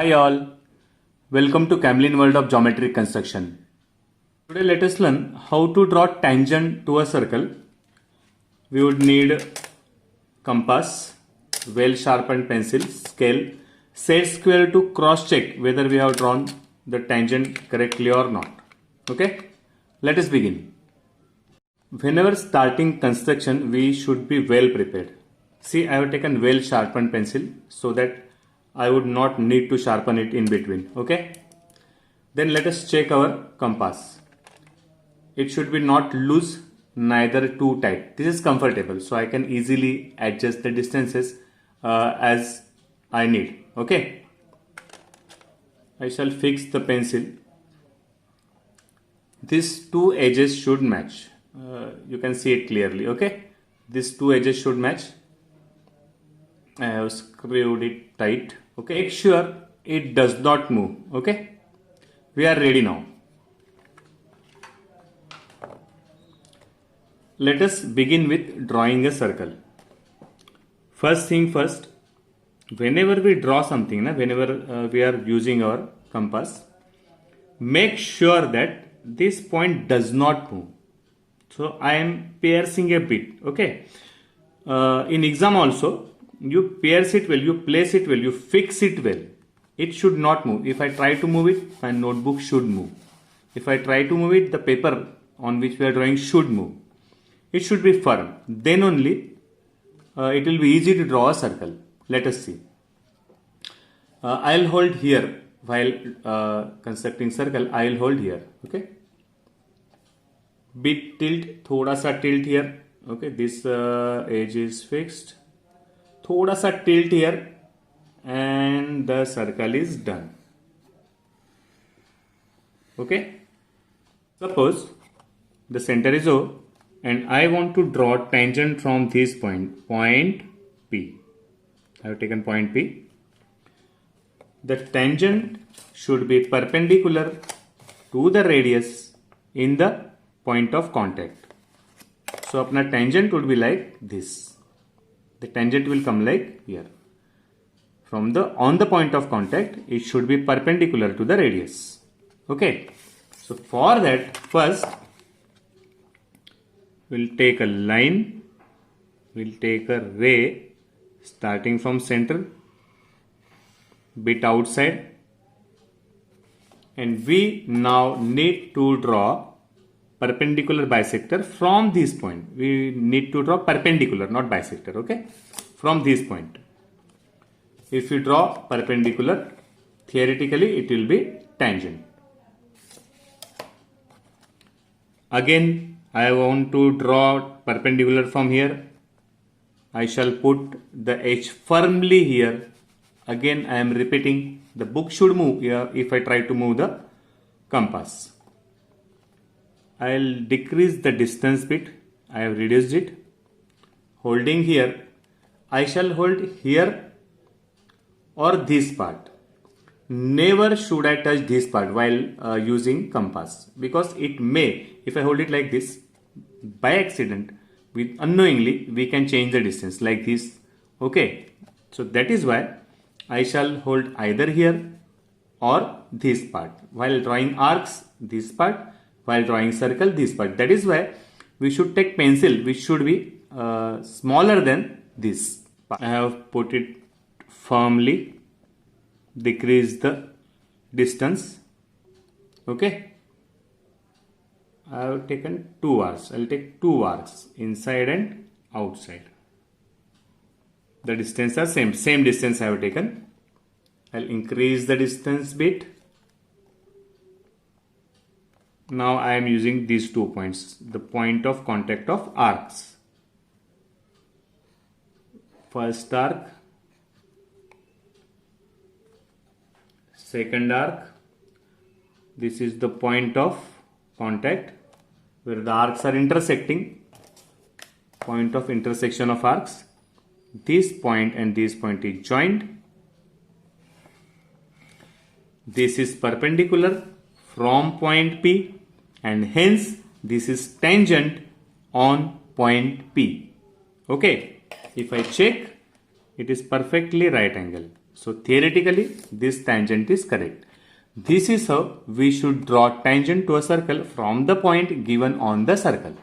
Hi all, welcome to Camlin World of Geometric Construction. Today let us learn how to draw tangent to a circle. We would need compass, well sharpened pencil, scale, set square to cross check whether we have drawn the tangent correctly or not. Okay, let us begin. Whenever starting construction, we should be well prepared. See, I have taken well sharpened pencil so that I would not need to sharpen it in between. Okay. Then let us check our compass. It should be not loose, neither too tight. This is comfortable, so I can easily adjust the distances as I need. Okay. I shall fix the pencil. These two edges should match. You can see it clearly. Okay. These two edges should match. I have screwed it tight. Okay, make sure it does not move. Okay, we are ready now. Let us begin with drawing a circle. First thing first, whenever we draw something, whenever we are using our compass, make sure that this point does not move. So I am piercing a bit. Okay, in exam also, you pierce it well, you place it well, you fix it well. It should not move. If I try to move it, my notebook should move. If I try to move it, the paper on which we are drawing should move. It should be firm. Then only it will be easy to draw a circle. Let us see. I'll hold here while constructing circle. I'll hold here. Okay. Bit tilt, thoda sa tilt here. Okay. This edge is fixed. थोड़ा सा tilt here and the circle is done. Okay, suppose the center is O and I want to draw tangent from this point P. I have taken point P. The tangent should be perpendicular to the radius in the point of contact. So अपना tangent would be like this. The tangent will come like here. From on the point of contact, it should be perpendicular to the radius. Okay. So for that, first we'll take a line. We'll take a ray starting from center, bit outside, and we now need to draw perpendicular bisector from this point. We need to draw perpendicular, not bisector. Okay, from this point. If you draw perpendicular, theoretically it will be tangent. Again, I want to draw perpendicular from here. I shall put the H firmly here. Again, I am repeating, the book should move here if I try to move the compass. I'll decrease the distance bit. I have reduced it. Holding here, I shall hold here or this part. Never should I touch this part while using compass, because it may, if I hold it like this, by accident, with unknowingly, we can change the distance like this. Okay, so that is why I shall hold either here or this part. While drawing arcs, this part. While drawing circle, this part. That is why we should take pencil which should be smaller than this. I have put it firmly, decrease the distance. Okay. I have taken two arcs. I will take two arcs, inside and outside. The distance are same distance I have taken. I will increase the distance bit. Now I am using these 2 points, the point of contact of arcs. First arc, second arc. This is the point of contact where the arcs are intersecting. Point of intersection of arcs. This point and this point is joined. This is perpendicular from point P. And hence this is tangent on point P. Okay, if I check, it is perfectly right angle. So theoretically, this tangent is correct. This is how we should draw tangent to a circle from the point given on the circle.